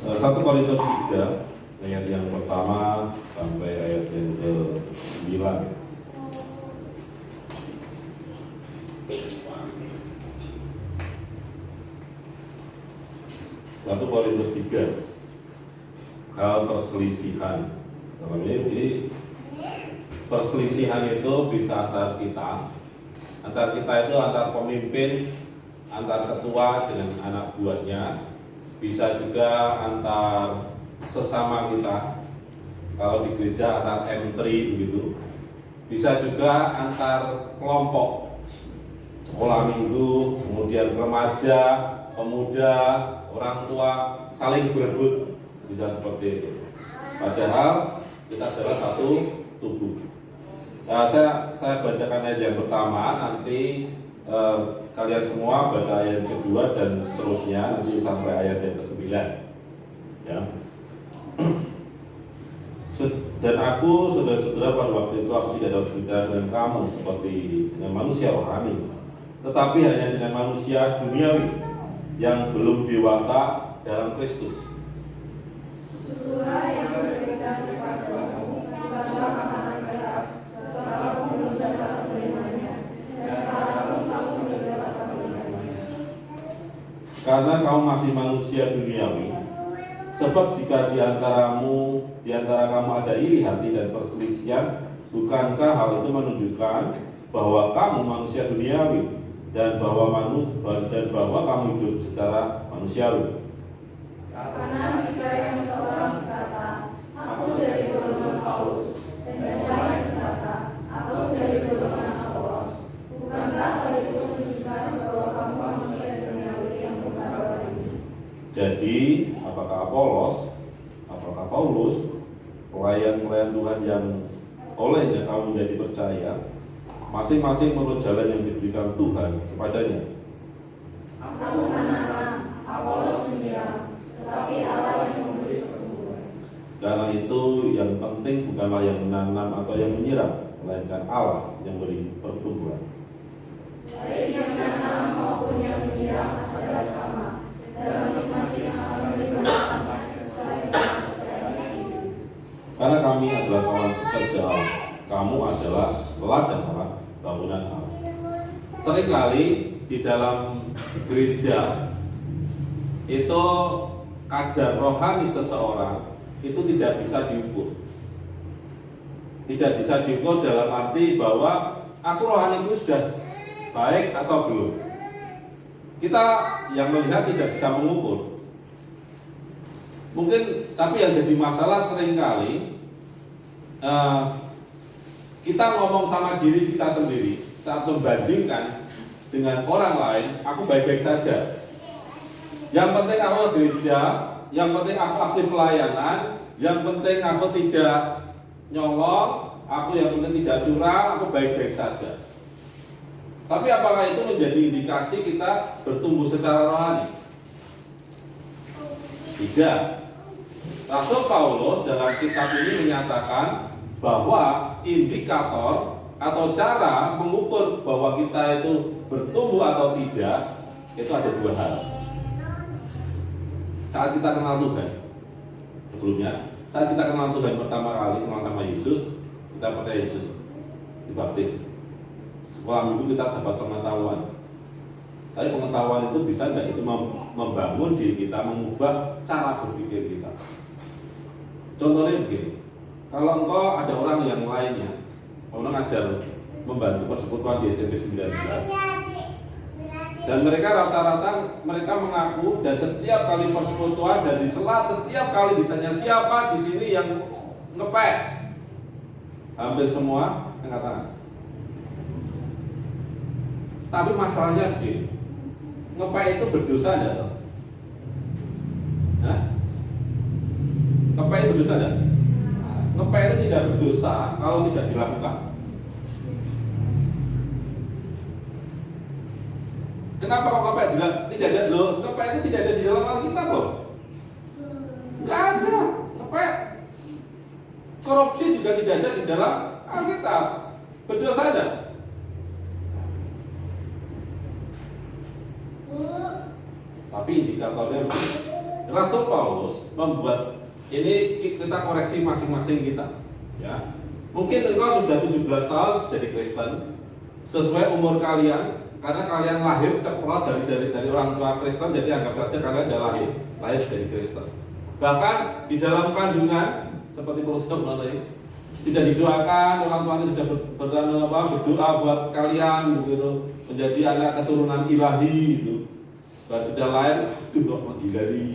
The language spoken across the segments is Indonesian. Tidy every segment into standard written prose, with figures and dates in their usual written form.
1 Korintus 3 ayat yang pertama sampai ayat yang ke-9. 1 Korintus 3 hal perselisihan. Dalam ini perselisihan itu bisa antar kita itu antar pemimpin, antar ketua dengan anak buahnya, bisa juga antar sesama kita. Kalau di gereja antar M3 begitu. Bisa juga antar kelompok, sekolah minggu, kemudian remaja, pemuda, orang tua saling berebut, bisa seperti itu. Padahal kita adalah satu tubuh. Nah, saya bacakan ayat yang pertama, nanti kalian semua baca ayat yang kedua dan seterusnya nanti sampai ayat yang ke-9. Ya. Dan aku, saudara-saudara, pada waktu itu aku tidak dapat berbicara dengan kamu seperti dengan manusia rohani, tetapi hanya dengan manusia duniawi yang belum dewasa dalam Kristus. Surah yang diberikan kepadamu bukanlah makanan keras, setelah kamu mendapat menerimanya, dan sekarang kamu mendapat menerimanya. Karena kamu masih manusia duniawi, sebab jika di antara kamu ada iri hati dan perselisihan, bukankah hal itu menunjukkan bahwa kamu manusia duniawi dan bahwa kamu hidup secara manusiawi? Karena jika yang seorang berkata, aku dari golongan Paulus, dan yang lain berkata, aku dari golongan Apolos, bukankah hal itu menunjukkan bahwa kamu manusia duniawi yang bukan rohani? Jadi, apakah Apolos, apakah Paulus, pelayan-pelayan Tuhan yang olehnya kamu menjadi percaya, masing-masing menurut jalan yang diberikan Tuhan kepadanya? Aku menanam, Apolos menyiram, tetapi Allah yang memberi pertumbuhan. Karena itu yang penting bukanlah yang menanam atau yang menyiram, melainkan Allah yang beri pertumbuhan. Baik yang menanam maupun yang menyiram adalah sama, dan masing-masing akan menerima dampaknya sesuai dengan kepercayaan diri. Karena kami adalah kawan sekerja Allah, kamu adalah ladang Allah, bangunan Allah. Seringkali di dalam gereja itu kadar rohani seseorang itu tidak bisa diukur. Tidak bisa diukur dalam arti bahwa aku rohaniku sudah baik atau belum. Kita yang melihat tidak bisa mengukur. Mungkin, tapi yang jadi masalah seringkali kita ngomong sama diri kita sendiri saat membandingkan dengan orang lain, aku baik-baik saja. Yang penting aku gereja, yang penting aku aktif pelayanan, yang penting aku tidak nyolong, aku yang penting tidak curang, aku baik-baik saja. Tapi apakah itu menjadi indikasi kita bertumbuh secara rohani? Tidak. Rasul Paulus dalam kitab ini menyatakan bahwa indikator atau cara mengukur bahwa kita itu bertumbuh atau tidak, itu ada 2 hal. Saat kita kenal Tuhan, sebelumnya, saat kita kenal Tuhan pertama kali, kenal sama Yesus, kita percaya Yesus, dibaptis. Sekolah minggu kita dapat pengetahuan. Tapi pengetahuan itu bisa nggak itu membangun diri kita, mengubah cara berpikir kita. Contohnya begini, kalau engkau ada orang yang lainnya, orang ngajar membantu persekutuan di SMP 19, dan mereka rata-rata mereka mengaku, dan setiap kali persekutuan dan di setiap kali ditanya siapa di sini yang ngepek, hampir semua angkat tangan. Tapi masalahnya begini, ngepek itu berdosa enggak? Hah? Ngepek itu berdosa enggak? Ngepek itu tidak berdosa kalau tidak dilakukan. Kenapa kok ngepek tidak ada? Loh, ngepek itu tidak ada di dalam Alkitab loh. Enggak ada. Ngepek. Korupsi juga tidak ada di dalam Alkitab. Berdosa ada? Tapi indikatornya Rasul Paulus membuat ini, kita koreksi masing-masing kita, ya. Mungkin engkau sudah 17 tahun jadi Kristen sesuai umur kalian, karena kalian lahir ceplok dari orang tua Kristen, jadi anggap saja kalian sudah lahir dari Kristen. Bahkan di dalam kandungan seperti Paulus mengenai tidak didoakan, orang tuanya sudah berdoa buat kalian begitu, menjadi anak keturunan ilahi gitu. Dan sudah lahir, ilahi.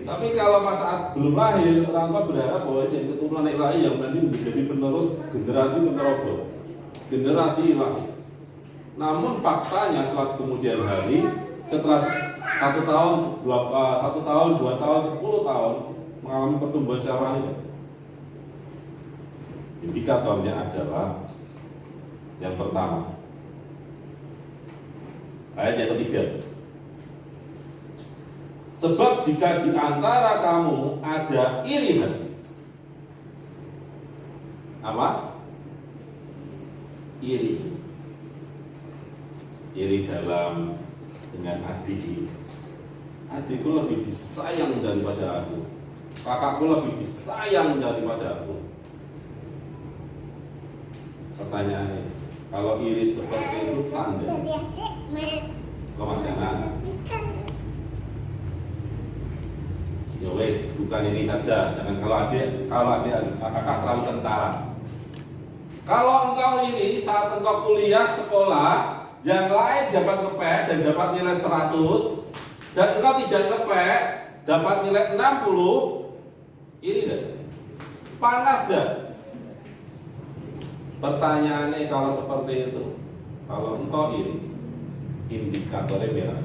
Tapi kalau pas saat belum lahir, orang tua berharap bahwa jadi keturunan ilahi yang nanti menjadi penerus generasi penerobos, generasi ilahi. Namun faktanya setelah kemudian hari, setelah 1 tahun, 2 tahun, 10 tahun mengalami pertumbuhan secara rohani, indikatornya adalah yang pertama, ayat yang ketiga. Sebab jika di antara kamu ada iri hati, apa? Iri dalam dengan adik. Adikku lebih disayang daripada aku, kakakku lebih disayang daripada aku. Pertanyaannya, kalau iri seperti itu tanda kau masih anak? Ya wes, bukan ini saja. Jangan kalau adik kakak selalu tentara. Kalau engkau ini saat engkau kuliah sekolah, yang lain dapat ngepek dan dapat nilai 100, dan engkau tidak ngepek dapat nilai 60, iri dah? Panas dah? Pertanyaannya kalau seperti itu, kalau engkau iri, indikatornya merah.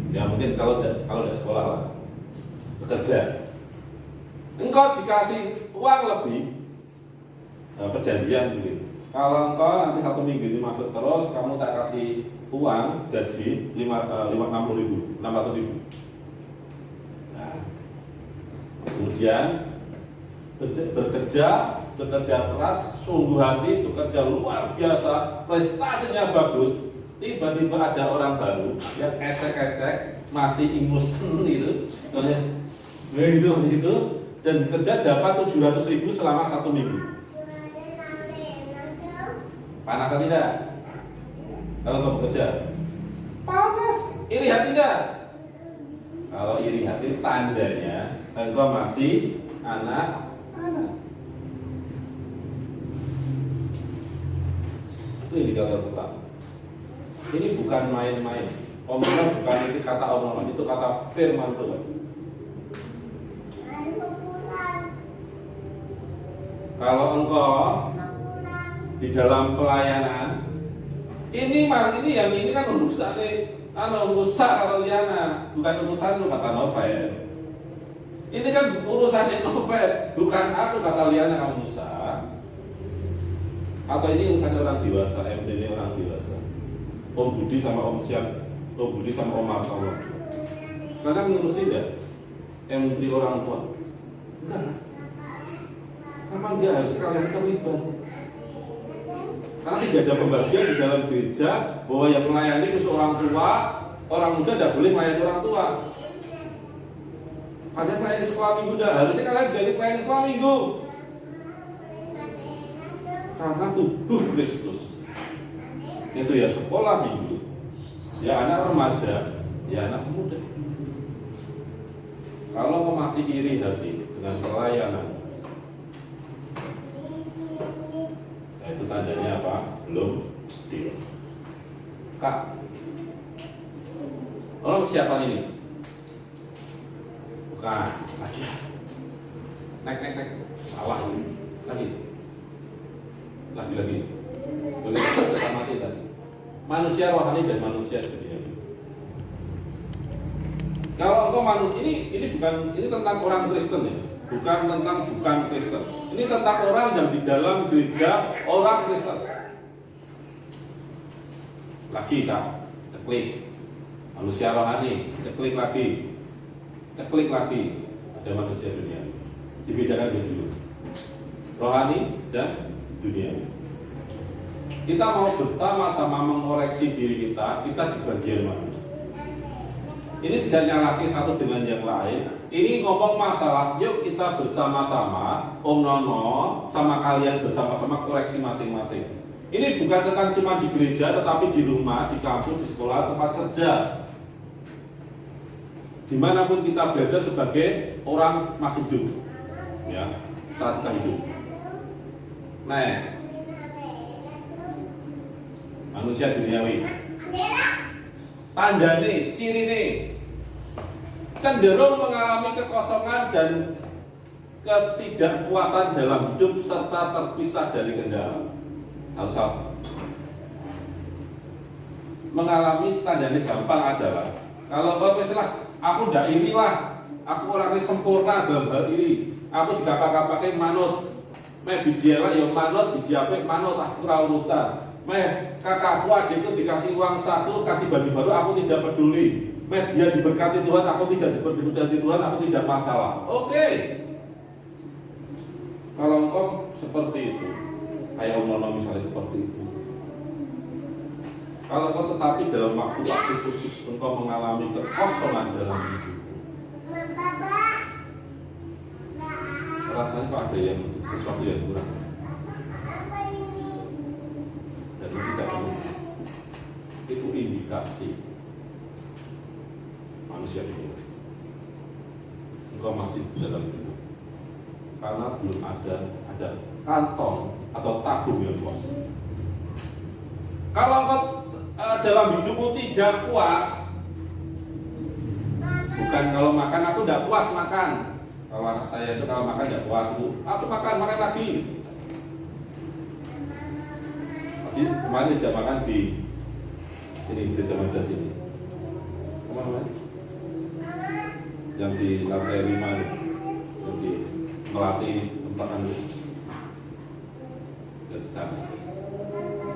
Ya mungkin kalau udah sekolah lah, bekerja, engkau dikasih uang lebih, perjanjian begitu. Kalau engkau nanti 1 minggu ini masuk terus, kamu tak kasih uang gaji 60.000, 600.000. Nah, kemudian bekerja keras, sungguh hati, bekerja luar biasa, prestasinya bagus. Tiba-tiba ada orang baru yang ecek-ecek, masih imusen gitu, dan bekerja dapat 700.000 selama 1 minggu. Panas atau tidak? Kalau kamu bekerja panas, iri hati tidak? Kalau iri hati tandanya engkau masih anak. Itu indikator pertama. Ini bukan main-main. Omongan bukan itu kata omongan, itu kata firman Tuhan. Kalau engkau di dalam pelayanan, ini kan urusan kalau Liana, bukan urusan lu kata Novel. Ini kan urusannya Novel, bukan aku kata Liana kamu Musa. Atau ini urusannya orang dewasa, MT ini orang dewasa. Om Budi sama Om Sian, Om Budi sama Om Martolo. Kalian ngurusin enggak? MT orang tua? Enggak. Memang dia harus kalian terlibat. Karena tidak ada pembagian di dalam gereja bahwa yang melayani itu seorang tua, orang muda tidak boleh melayani orang tua. Kalian melayani sekolah minggu dah, harusnya kalian jadi melayani sekolah minggu. Karena tubuh Kristus itu ya sekolah minggu, ya anak remaja, ya anak muda. Kalau kau masih iri hati dengan pelayanan, itu tandanya apa? Belum dewasa. Kak, orang persiapan ini? Bukan, lagi. Nek. Salah ini. Lagi. Boleh kita mati tadi. Manusia rohani dan manusia dunia. Kalau engkau ini tentang orang Kristen ya. Bukan Kristen. Ini tentang orang yang di dalam gereja orang Kristen. Lagi Kak, ceklik. Manusia rohani, ceklik lagi. Ada manusia dunia. Dibedakan dulu. Rohani dan dunia. kita mau bersama-sama mengoreksi diri kita di bagian mana? Ini tidak nyalaki satu dengan yang lain. Ini ngomong masalah, yuk kita bersama-sama, Om Nono sama kalian bersama-sama koreksi masing-masing. Ini bukan tentang cuma di gereja, tetapi di rumah, di kampus, di sekolah, tempat kerja. Dimanapun kita berada sebagai orang masih hidup, ya, saat kita hidup. Nah, manusia duniawi. Tanda nih, ciri nih, cenderung mengalami kekosongan dan ketidakpuasan dalam hidup serta terpisah dari kendala. Harus mengalami tanda ini gampang adalah kalau kau misalnya aku ndak inilah, aku orangnya sempurna dalam hal ini, aku dikapa-kapakai manut, biji elek ya manut, biji apik manut, aku ora urusan. Kakakku adikku dikasih uang satu, kasih baju baru, aku tidak peduli. Dia diberkati Tuhan, aku tidak diberkati Tuhan, aku tidak masalah. Oke. Kalau engkau seperti itu, kayak Om Nono misalnya seperti itu. Kalau engkau tetapi dalam waktu-waktu khusus engkau mengalami kekosongan dalam hidup, rasanya kok ada yang sesuatu yang kurang. Dan tidak itu indikasi manusia itu engkau masih dalam hidup karena belum ada kantong atau tabung yang kosong. Kalau engkau dalam hidupmu tidak puas, bukan kalau makan aku tidak puas makan. Kalau anak saya itu kalau makan tidak puas itu, aku makan lagi. Kemarin dijak makan di ini gereja Mada sini. Kemana? Yang di lantai 5 yang di Melati tempat anu.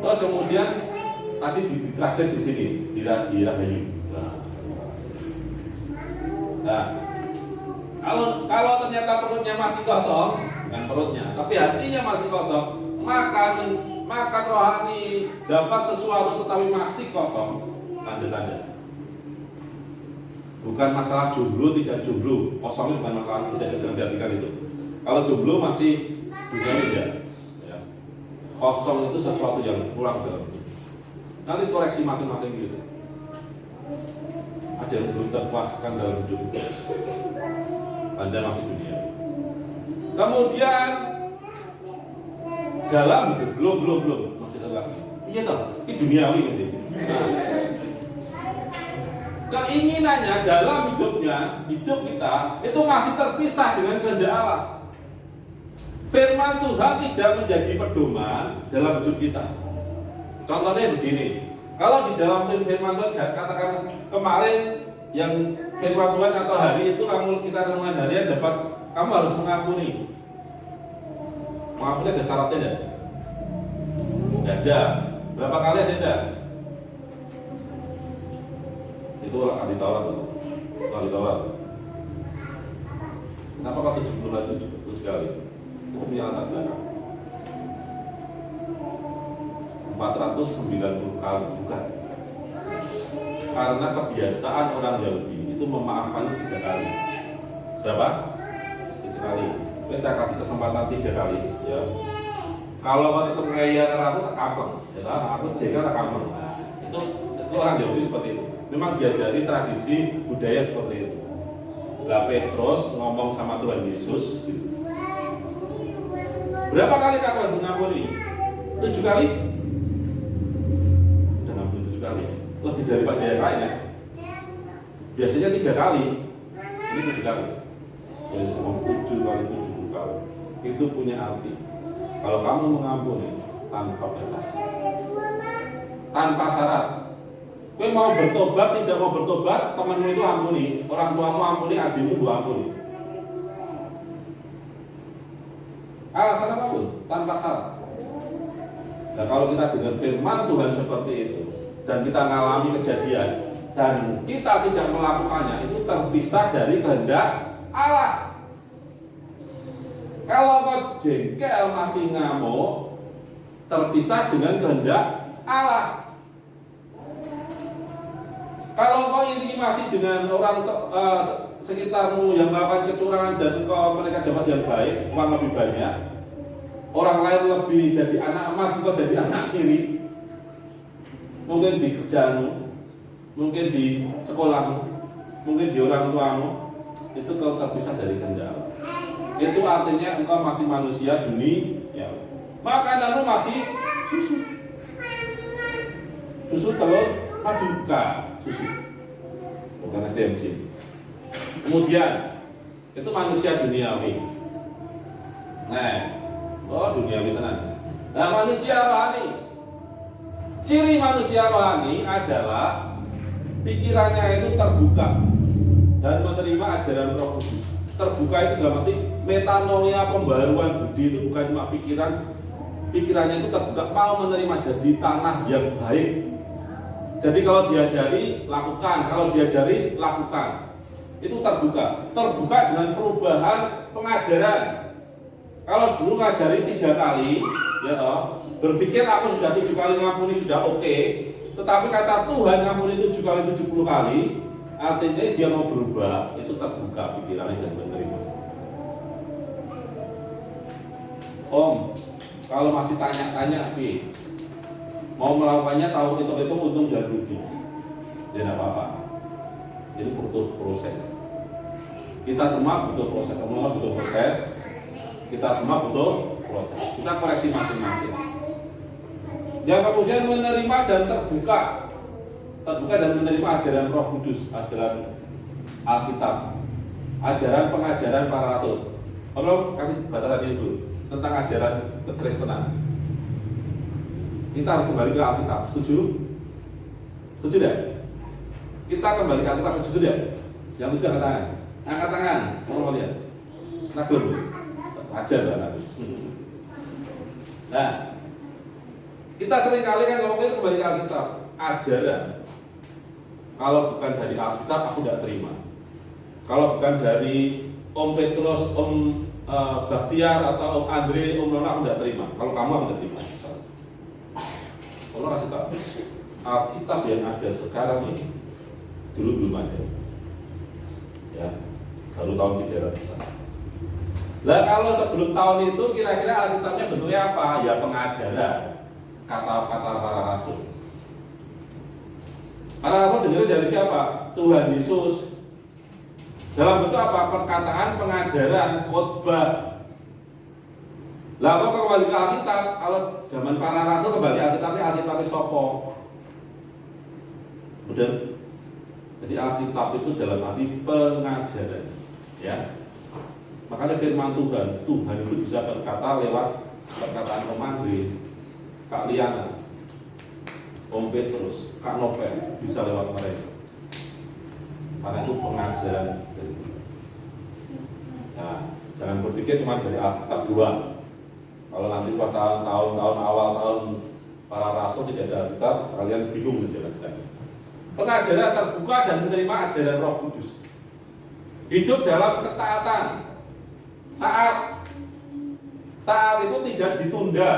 Terus kemudian tadi ditraktir di sini di Rahayu. Nah, kalau ternyata perutnya masih kosong, bukan perutnya, tapi hatinya masih kosong, makan rohani dapat sesuatu tetapi masih kosong, tanda-tanda. Bukan masalah jomblo tidak jomblo, kosongnya bukan masalah, tidak diartikan itu. Kalau jomblo masih juga tidak, ya. Kosong itu sesuatu yang kurang dalam. Nanti koreksi masing-masing gitu. Ada yang belum terpuaskan dalam hidup, Anda masih dunia. Kemudian dalam hidup belum masih dalam. Iya toh, ini duniawi nanti. Keinginannya dalam hidup kita itu masih terpisah dengan kehendak Allah. Firman Tuhan tidak menjadi pedoman dalam hidup kita. Contohnya begini, kalau di dalam firman Tuhan katakan kemarin yang firman Tuhan atau hari itu kita renungan harian dapat kamu harus mengampuni. Mengampuni ada syaratnya tidak? Tidak ada. Berapa kali ada tidak? Itu ahli Taurat tuh. Ahli Taurat. Kenapa kau 70 kali? Itu punya latar belakang. 490 kali bukan. Karena kebiasaan orang Yahudi itu memaafkan 3 kali. Berapa? 3 kali. Kita kasih kesempatan 3 kali, ya. Kalau kau tetap ngeyel aku tak kampung, ya aku jengkel tak kampung. Itu orang Yahudi seperti itu. Memang diajari tradisi budaya seperti itu. Lah Petrus ngomong sama Tuhan Yesus gitu. Berapa kali kamu mengampuni? 7 kali? Udah 67 kali. Lebih daripada yang lain ya. Biasanya 3 kali. Ini 7 kali. Jadi 7 kali 70 kali. Itu punya arti. Kalau kamu mengampuni tanpa batas, tanpa syarat. Kau mau bertobat, tidak mau bertobat, temanmu itu ampuni, orang tuamu ampuni, adikmu ampuni. Alasan apapun, tanpa syarat. Nah kalau kita dengar firman Tuhan seperti itu, dan kita mengalami kejadian, dan kita tidak melakukannya, itu terpisah dari kehendak Allah. Kalau kau jengkel masih ngamuk, terpisah dengan kehendak Allah. Kalau kau iri masih dengan orang sekitarmu yang melakukan kecurangan dan mereka dapat yang baik, uang lebih banyak, orang lain lebih jadi anak emas, kau jadi anak kiri, mungkin di kerjaanmu, mungkin di sekolahmu, mungkin di orang tuamu, itu kau terpisah dari kehendak. Itu artinya engkau masih manusia dunia, makananmu masih susu telur paduka, susu, bukan SDMC. Kemudian itu manusia duniawi. Duniawi tenan. Nah, manusia rohani. Ciri manusia rohani adalah pikirannya itu terbuka dan menerima ajaran Roh Kudus. Terbuka itu dalam arti metanoia, pembaruan budi, itu bukan cuma pikirannya itu terbuka, mau menerima jadi tanah yang baik. Jadi kalau diajari lakukan, kalau diajari lakukan. Itu terbuka dengan perubahan pengajaran. Kalau dulu ngajari 3 kali, ya toh, berpikir aku sudah 7 kali ngampuni sudah oke. Tetapi kata Tuhan ngampuni 7 kali 70 kali, artinya dia mau berubah, itu terbuka pikirannya dan menerima. Om, kalau masih tanya-tanya, mau melakukannya tahu itu untung dan rugi, tidak apa-apa. Ini butuh proses. Kita semua butuh proses. Semua butuh proses. Kita semua butuh proses. Kita koreksi masing-masing. Yang kemudian menerima dan terbuka dan menerima ajaran Roh Kudus, ajaran Alkitab, ajaran pengajaran para rasul. Kalau kasih batasan ini dulu tentang ajaran kekristenan. Kita harus kembali ke Alkitab. Setuju? Setuju tidak? Kita kembali ke Alkitab, setuju tidak? Yang setuju angkat tangan. Angkat tangan. Mau lihat? Naklum. Ajar banget. Nah, kita sering kali kan ngomongin kembali ke Alkitab. Ajaran. Kalau bukan dari Alkitab, aku tidak terima. Kalau bukan dari Om Petrus, Om Bahtiar atau Om Andre, Om Nona, aku tidak terima. Kalau kamu, aku tidak terima. Kalau kasih tahu, Alkitab yang ada sekarang ini dulu belum ada. Ya, baru tahun 300. Nah, kalau sebelum tahun itu kira-kira Alkitabnya bentuknya apa? Ya pengajaran, kata-kata para rasul. Para rasul dengar dari siapa? Tuhan Yesus. Dalam bentuk apa? Perkataan, pengajaran, khotbah. Lah kok kembali ke Alkitab? Kalau zaman para rasul kembali Alkitabnya sopo. Udah. Jadi Alkitab itu dalam arti pengajaran, ya. Makanya firman Tuhan itu bisa berkata lewat perkataan Om Andre, Kak Liana, Om Petrus, Kak Novel, bisa lewat mereka. Karena itu pengajaran. Nah, jangan berpikir cuma dari Alkitab doang. Kalau nanti pas tahun awal tahun para rasul tidak ada Alkitab, kalian bingung menjelaskannya. Pengajaran terbuka dan menerima ajaran Roh Kudus. Hidup dalam ketaatan. Taat itu tidak ditunda.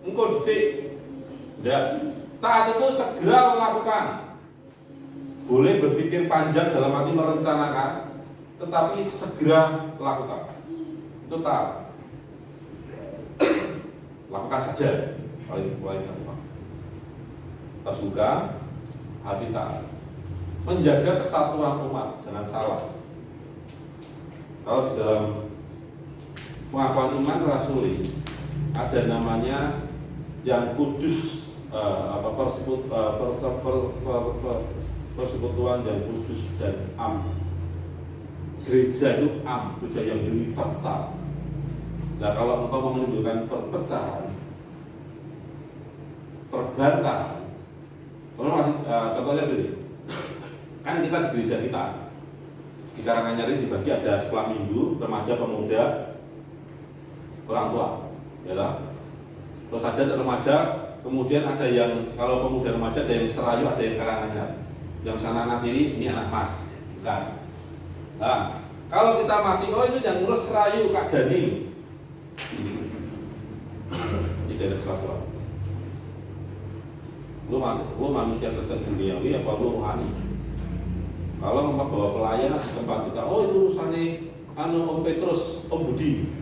Engkau disik. Tidak. Taat itu segera melakukan. Boleh berpikir panjang dalam arti merencanakan, tetapi segera lakukan. Itu taat. Lakukan saja. Paling gampang. Terbuka, hati taat. Menjaga kesatuan umat, jangan salah. Kalau di dalam pengakuan iman rasuli ada namanya yang kudus, persekutuan yang kudus dan am. Gereja itu am, gereja yang universal. Nah, kalau engkau mau menimbulkan perpecahan, perbantahan, kalau masih contohnya dulu, kan kita di gereja kita di Karanganyar ini dibagi ada sekolah minggu, remaja, pemuda, orang tua, ya lah. Terus ada remaja, kemudian ada yang kalau pemuda remaja ada yang Serayu, ada yang Karanganyar. Yang sana anak kiri ini anak Mas, bukan. Nah, kalau kita masih itu yang ngurus Serayu Kak Dani, tidak ada kesatuan. Lu manusia Kristen duniawi apa lu rohani? Kalau membawa pelayan di tempat kita, oh itu urusannya Om Petrus, Om Budi.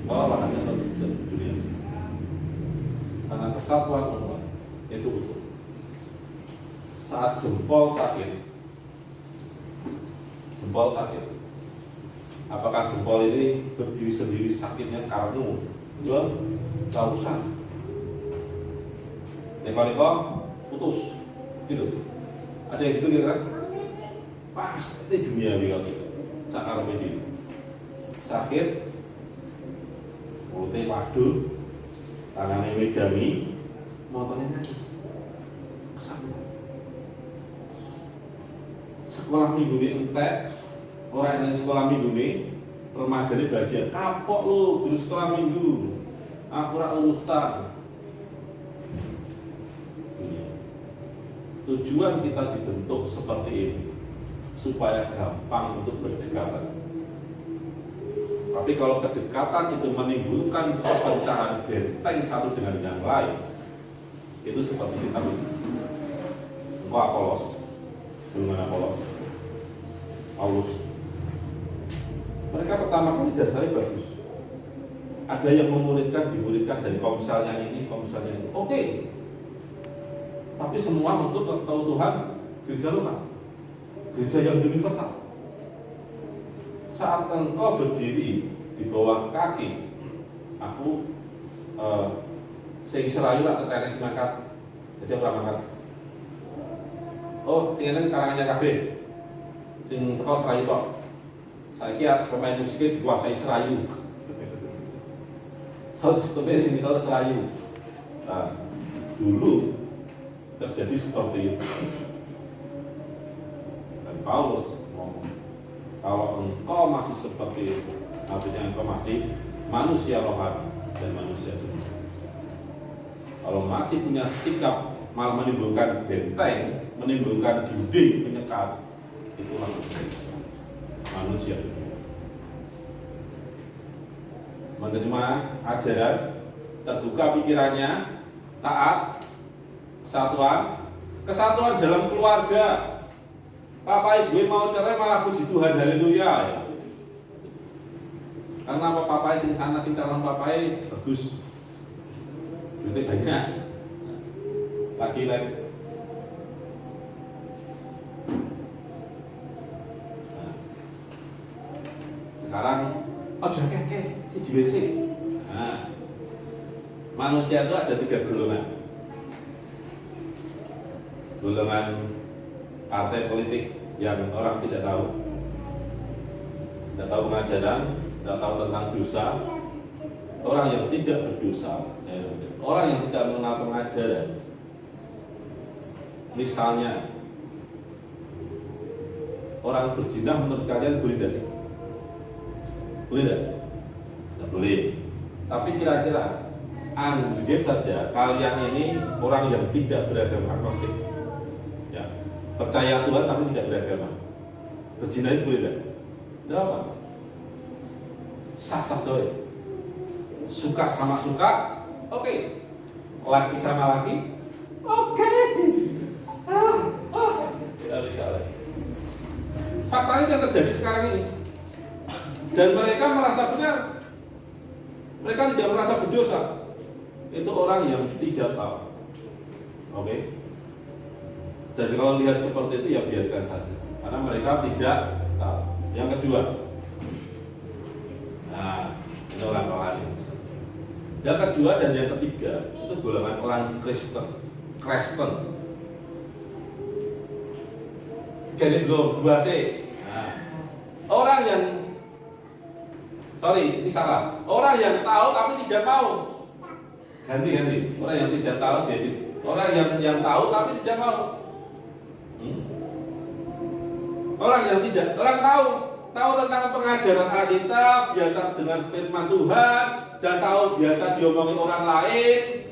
Oh, hanya dunia. Karena kesatuan umat itu utuh. Saat jempol sakit, apakah jempol ini berdiri sendiri sakitnya karena gak usah. Neko putus, gitu. Ada yang gitu kira? Pasti dunia kalau gitu. Sakar medis, sakit, mulutnya waduh, tangannya megami, motornya nangis, kesal. Sekolah minggu ini entek, orang yang sekolah minggu ini remaja ini bahagia, kapok lu dulu sekolah minggu, aku rak urusan. Tujuan kita dibentuk seperti ini supaya gampang untuk berdekatan. Tapi kalau kedekatan itu menimbulkan perpecahan benteng satu dengan yang lain, itu seperti kita ini. Engkau Apolos, dengan Paulus. Mereka pertama kali dasarnya bagus. Ada yang dimuridkan dari komsel yang ini. Oke. Tapi semua untuk tahu Tuhan gereja lokal, gereja yang universal. Saat engkau berdiri di bawah kaki, aku sing serayu lah tetenes mangkat, jadi orang mangkat. Oh, sing ini karangannya KB, sing teko serayu kok. Saya kira pemain musiknya dikuasai serayu. Satu-satunya sing kita serayu. Nah, dulu terjadi seperti itu. Dan Paulus ngomong, kalau engkau masih seperti itu, artinya engkau masih manusia rohani dan manusia dunia. Kalau masih punya sikap malah menimbulkan benteng, menimbulkan dinding penyekat, itu manusia dunia. Menerima ajaran, terbuka pikirannya, taat, kesatuan dalam keluarga. Papa ibu mau cerai malah puji Tuhan, haleluya ya. Karena apa, papa sing sana sing calon papa bagus, duitnya banyak, lagi. Nah, sekarang kakek si JWC. Nah, manusia itu ada 3 golongan. Golongan partai politik yang orang tidak tahu pengajaran, tidak tahu tentang dosa, orang yang tidak berdosa, orang yang tidak mengenal pengajaran. Misalnya, orang berzina menurut kalian boleh tidak sih? Boleh tidak? Tidak boleh. Tapi kira-kira anggap saja kalian ini orang yang tidak beragama agnostik. Percaya Tuhan tapi tidak beragama. Berzina itu boleh tidak? Tidak apa? Sah-sah saja. Suka sama suka, oke. Laki sama laki, oke. Tidak bisa lagi. Faktanya yang terjadi sekarang ini. Dan mereka merasa benar. Mereka tidak merasa berdosa. Itu orang yang tidak tahu. Oke. Dan kalau lihat seperti itu ya biarkan saja, karena mereka tidak tahu. Yang kedua, nah ini orang rohani. Yang kedua dan yang ketiga itu golongan orang Kristen. Jadi belum 2C. Nah, orang yang ini salah. Orang yang tahu tapi tidak mau. Ganti. Orang yang tidak tahu jadi orang yang tahu tapi tidak mau. Orang tahu tentang pengajaran Alkitab, biasa dengan firman Tuhan, dan tahu biasa diomongin orang lain.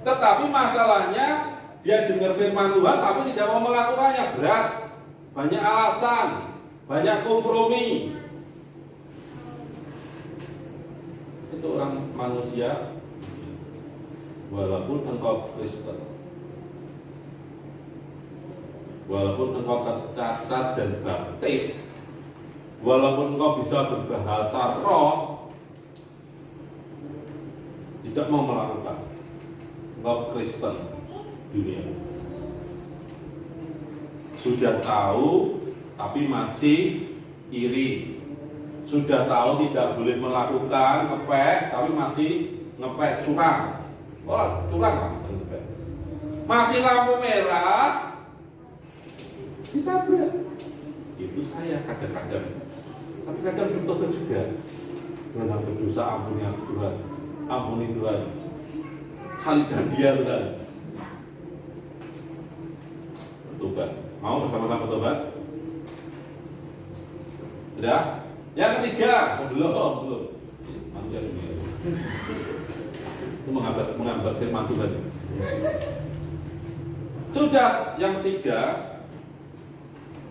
Tetapi masalahnya dia dengar firman Tuhan tapi tidak mau melakukannya, berat, banyak alasan, banyak kompromi. Itu orang manusia. walaupun engkau Kristen, walaupun engkau tercatat dan baptis, walaupun engkau bisa berbahasa roh, tidak mau melakukan, engkau Kristen dunia. Sudah tahu tapi masih iri. Sudah tahu tidak boleh melakukan ngepek tapi masih ngepek, curang. Oh, curang mas. Masih lampu merah ditabrak. Itu saya kadang-kadang. Tapi kadang bertobat juga. Dengan berdosa, ampuni aku Tuhan. Ampuni Tuhan. Salibkan dia Tuhan. Bertobat. Mau bersama-sama bertobat? Sudah? Yang ketiga, belum. Manusia dunia. Itu menghambat firman Tuhan. Sudah, yang ketiga,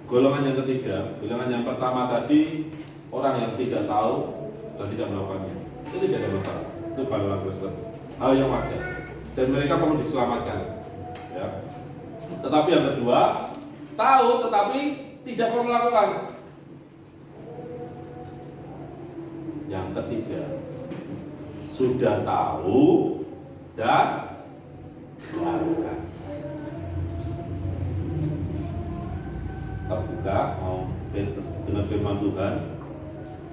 golongan yang ketiga, golongan yang pertama tadi orang yang tidak tahu dan tidak melakukannya. Itu tidak ada masalah. Itu golongan Kristen. Hal yang wajar. Dan mereka perlu diselamatkan. Ya. Tetapi yang kedua, tahu tetapi tidak perlu melakukan. Yang ketiga, sudah tahu dan melakukan. Terbuka mau dengan firman Tuhan,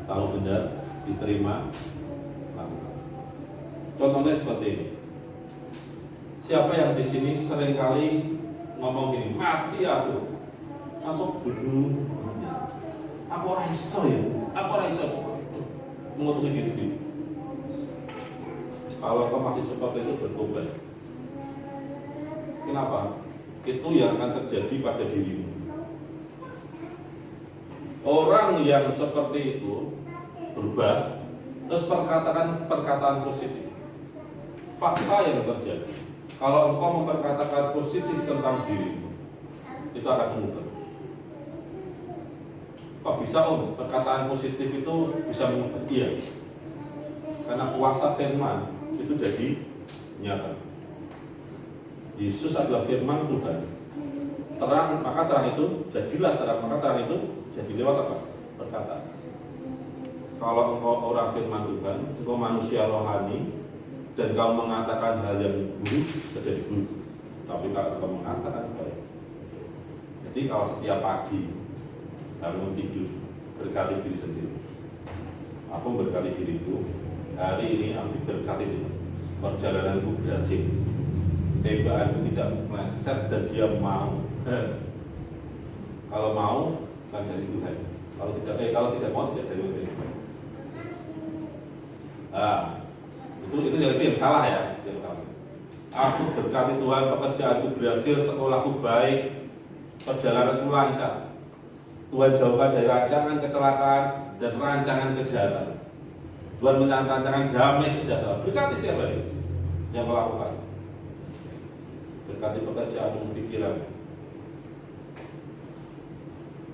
tahu benar, diterima, lakukan. Contohnya seperti ini. Siapa yang di sini seringkali ngomong gini, mati aku bunuh, aku raiso ya, aku raiso. Mengutuk diri sendiri. Kalau kau masih seperti itu, bertobat. Kenapa? Itu yang akan terjadi pada dirimu. Orang yang seperti itu berubah, terus perkataan positif. Fakta yang terjadi. Kalau engkau memperkatakan positif tentang dirimu, itu akan mengubah. Kok bisa perkataan positif itu bisa mengubah? Iya. Karena kuasa firman itu jadi nyata. Yesus adalah firman Tuhan. Terang, maka terang itu jadilah terang, maka terang itu jadi lewat apa? Perkataan. Kalau engkau orang firman Tuhan, engkau manusia rohani, dan kau mengatakan hal yang buruk, terjadi buruk. Tapi kalau kau mengatakan baik. Jadi kalau setiap pagi bangun tidur, berkati diri sendiri. Aku berkati diriku, hari ini aku berkati diri. Perjalananku berhasil, tembakanku tidak meleset dan dia mau. Kalau mau, kan dari Tuhan. Kalau tidak mau, tidak dari Tuhan. Itu yang salah ya. Aku berkati Tuhan, pekerjaanku berhasil, sekolahku baik, perjalananku lancar. Tuhan jauhkan dari rancangan kecelakaan dan rancangan kejahatan. Tuhan menyanyikan rancangan damai sejahtera. Berkati setiap hari yang melakukan. Berkati pekerjaan, pikiran.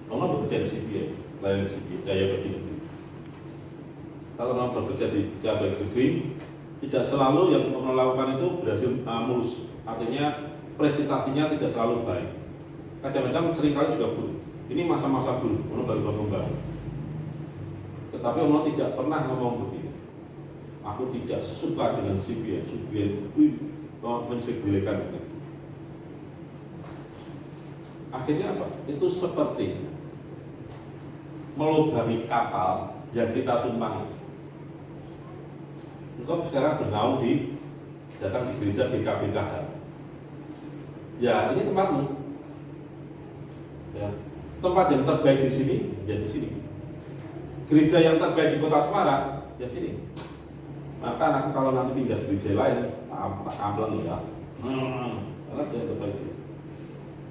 Orang bekerja di CPA, lain CPA, Jaya Bagi Negeri. Kalau orang bekerja di Jaya Bagi Negeri, tidak selalu yang melakukan itu berhasil mulus. Artinya prestasinya tidak selalu baik. Kadang-kadang seringkali juga buruk. Ini masa-masa buruk, orang baru berkembang. Tetapi orang tidak pernah ngomong begini. Aku tidak suka dengan CPA menjelek-jelekan itu. Akhirnya apa? Itu seperti melubangi kapal yang kita tumpangi. Engkau sekarang bernaung datang di gereja BKBKH. Ya, ini tempatmu. Ya. Tempat yang terbaik di sini, ya di sini. Gereja yang terbaik di Kota Semarang, ya sini. Maka aku kalau nanti pindah gereja lain, ambleng ya. Karena dia terbaik.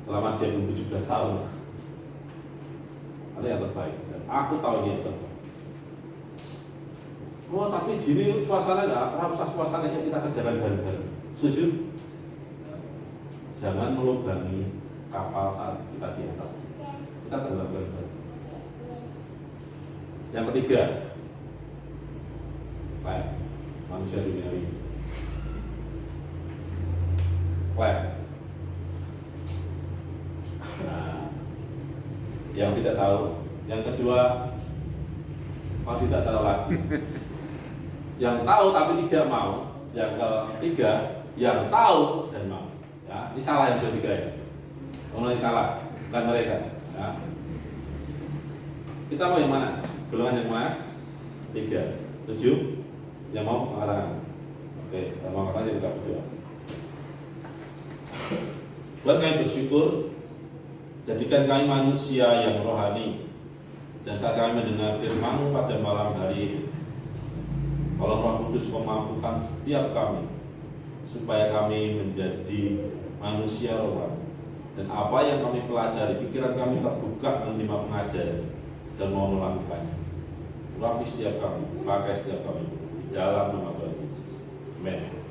Selama dia 17 tahun, ada yang terbaik. Dan aku tahu dia terbaik. Oh, tapi gini suasana nggak usah suasananya kita kerjakan bareng-bareng. Setuju? Jangan melubangi kapal saat kita di atas. Kita tenggelam bareng-bareng. Yang ketiga, baik, manusia duniawi. lab. Nah, yang tidak tahu. Yang kedua, tidak tahu lagi. Yang tahu tapi tidak mau. Yang ketiga, yang tahu dan mau. Ya, ini salah yang ketiga ya. Mulai salah, bukan mereka. Ya. Kita mau yang mana? Golongan yang mana? 3. 7. Yang mau mengatakan. Oke, kita mau mengatakan yang kedua. Buat kami bersyukur, jadikan kami manusia yang rohani. Dan saat kami mendengar firman pada malam hari ini, kalau Roh Kudus memampukan setiap kami supaya kami menjadi manusia rohani. Dan apa yang kami pelajari, pikiran kami terbuka menerima pengajaran dan mau melakukannya. Urapi setiap kami, pakai setiap kami, di dalam nama Tuhan Yesus. Amin.